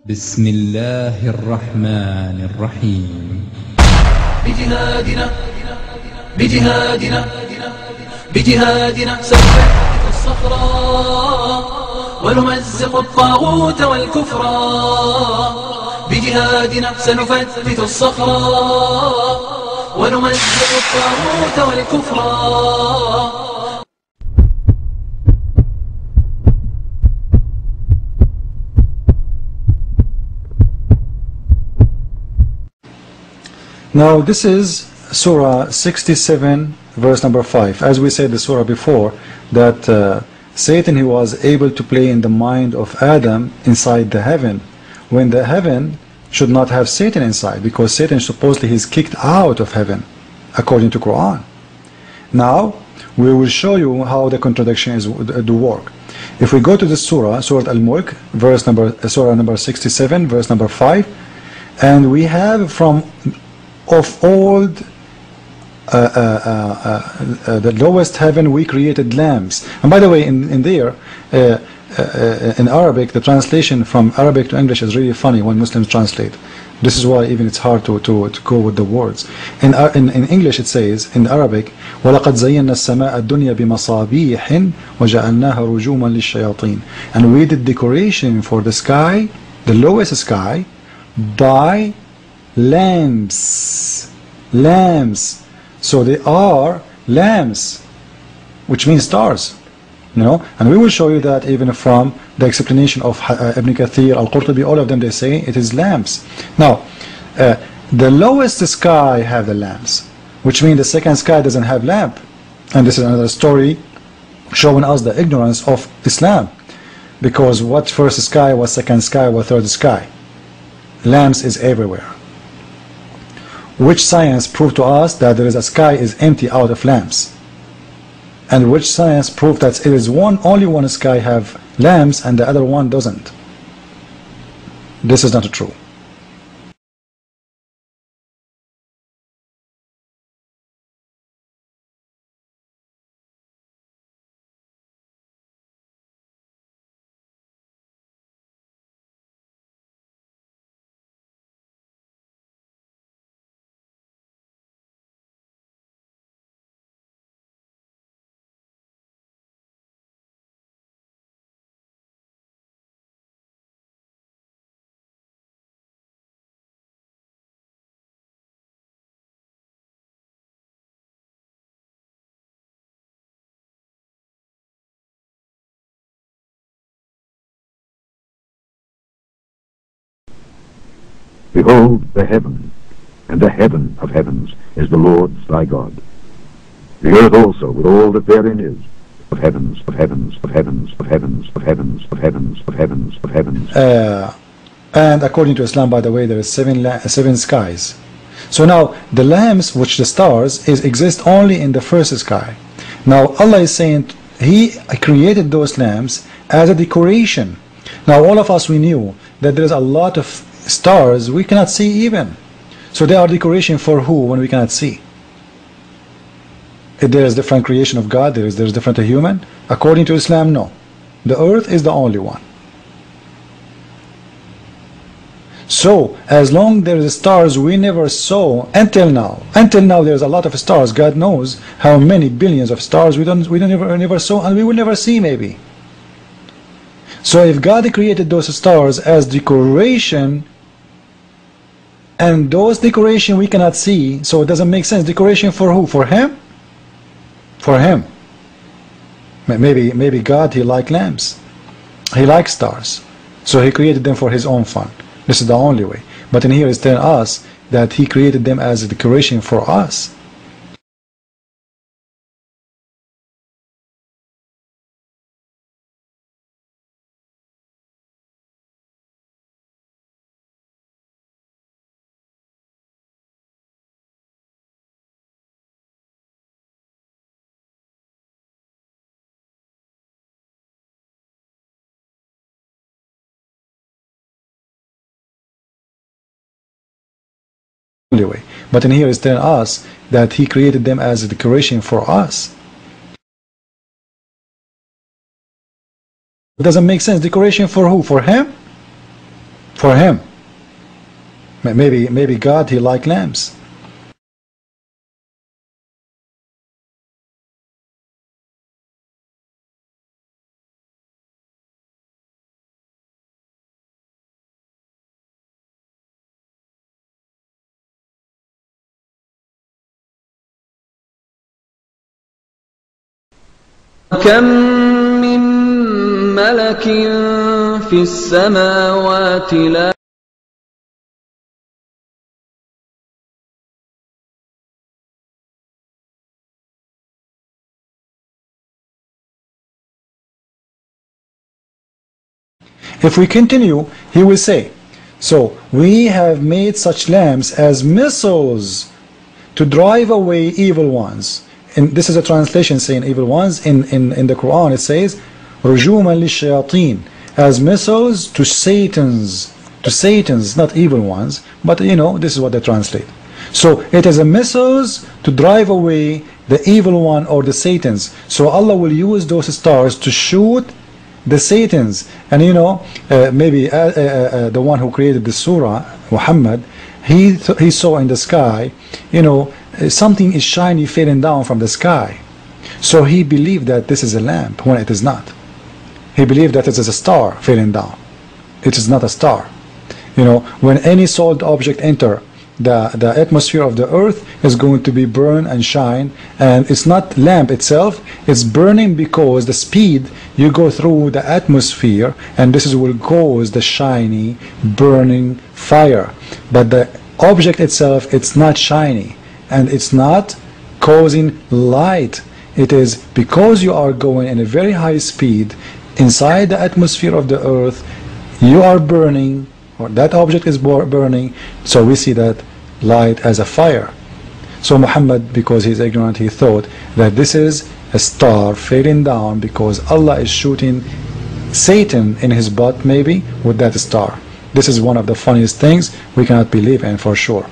بسم الله الرحمن الرحيم. بجهادنا بجهادنا بجهادنا سنفتت الصخرة ونمزق الطاغوت والكفر. بجهادنا سنفتت الصخرة ونمزق الطاغوت والكفر. Now this is Surah 67 verse number 5. As we said the Surah before, that Satan, he was able to play in the mind of Adam inside the heaven, when the heaven should not have Satan inside, because Satan supposedly is kicked out of heaven according to Quran. Now we will show you how the contradiction is do work. If we go to the Surah Al-Mulk, Surah number 67 verse number 5, and we have from of all the lowest heaven we created lambs. And by the way, in there in Arabic, the translation from Arabic to English is really funny when Muslims translate. This is why even it's hard to go with the words. In English it says, in Arabic, وَلَقَدْ زَيَّنَّا السَّمَاءَ الدُّنْيَا بِمَصَابِيحٍ وَجَعَلْنَاهَا رُجُومًا لِلشَّيَاطِينَ. And we did decoration for the sky, the lowest sky, by lamps. So they are lamps, which means stars, and we will show you that even from the explanation of Ibn Kathir, Al-Qurtubi, all of them, they say it is lamps. Now the lowest sky have the lamps, which means the second sky doesn't have lamp. And this is another story showing us the ignorance of Islam, because what first sky, what second sky, what third sky? Lamps is everywhere. Which science proved to us that there is a sky is empty out of lamps? And which science proved that it is only one sky have lamps and the other one doesn't? This is not true. Behold the heaven, and the heaven of heavens is the Lord's thy God. The earth also with all that therein is, of heavens, of heavens, of heavens, of heavens, of heavens, of heavens, of heavens, of heavens. And according to Islam, by the way, there is seven skies. So now the lamps, which the stars, exist only in the first sky. Now Allah is saying He created those lamps as a decoration. Now all of us, we knew that there is a lot of stars we cannot see even. So they are decoration for who when we cannot see? If there is different creation of God, there is different human. According to Islam, no. The earth is the only one. So as long there is stars we never saw until now. Until now there is a lot of stars. God knows how many billions of stars we never saw, and we will never see maybe. So if God created those stars as decoration, and those decoration we cannot see, so it doesn't make sense. Decoration for who? For Him? For Him. Maybe God, He likes lamps. He likes stars. So He created them for His own fun. This is the only way. But in here it's telling us that He created them as a decoration for us. Way. But in here it's telling us that He created them as a decoration for us. It doesn't make sense. Decoration for who? For Him? For for him. Maybe God, he like lamps. كم من ملك في السماوات لا If we continue, he will say, so we have made such lamps as missiles to drive away evil ones. And this is a translation saying evil ones. In the Quran it says, رُجُومًا لِلشَّيَاطِينَ, as missiles to Satan's, not evil ones, but this is what they translate. So it is a missiles to drive away the evil one or the Satans. So Allah will use those stars to shoot the Satans. And maybe the one who created the surah, Muhammad, he saw in the sky, something is shiny falling down from the sky. So he believed that this is a lamp when it is not. He believed that it is a star falling down. It is not a star. When any solid object enter the atmosphere of the earth, is going to be burn and shine, and it's not lamp itself, it's burning because the speed you go through the atmosphere, and this is will cause the shiny burning fire. But the object itself, it's not shiny and it's not causing light. It is because you are going in a very high speed inside the atmosphere of the earth, you are burning, or that object is burning. So we see that light as a fire. So Muhammad, because he's ignorant, he thought that this is a star falling down because Allah is shooting Satan in his butt, maybe, with that star. This is one of the funniest things we cannot believe in for sure.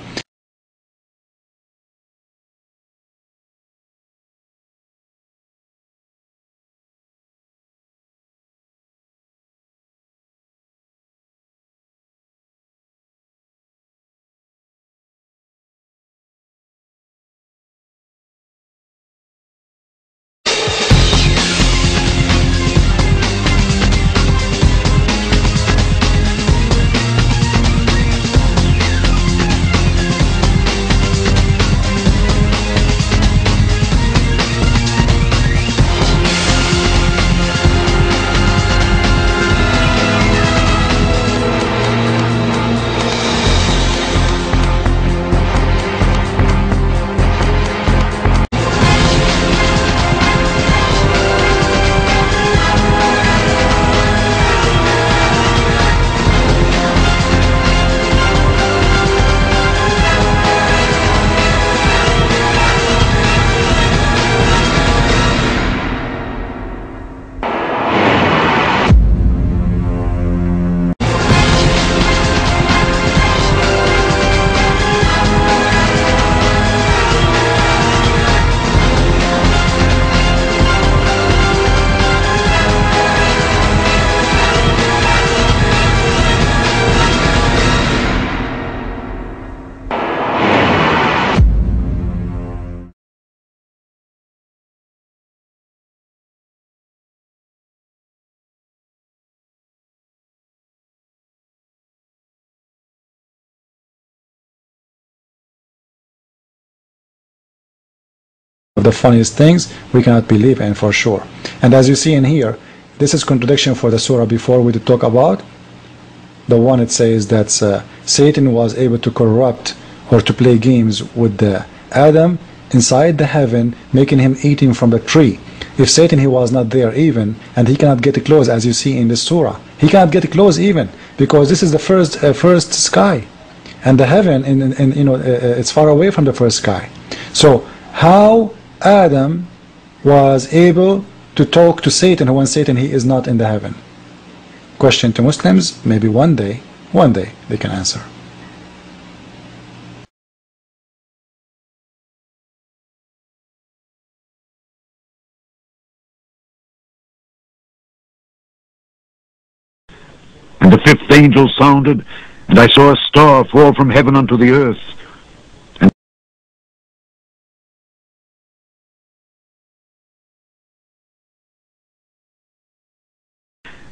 The funniest things we cannot believe in for sure. And as you see in here, this is contradiction for the surah before we did talk about. The one it says that Satan was able to corrupt or to play games with the Adam inside the heaven, making him eating from the tree. If Satan, he was not there even, and he cannot get close, as you see in the surah, he cannot get close even, because this is the first sky, and the heaven, it's far away from the first sky. So how Adam was able to talk to Satan when Satan, he is not in the heaven? Question to Muslims, maybe one day they can answer. And the fifth thing angel sounded, and I saw a star fall from heaven unto the earth.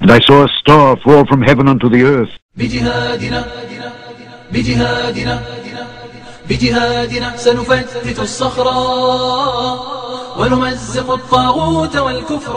And I saw a star fall from heaven unto the earth. بجهادنا بجهادنا بجهادنا سنفتت الصخرة ونمزق الطاغوت والكفر.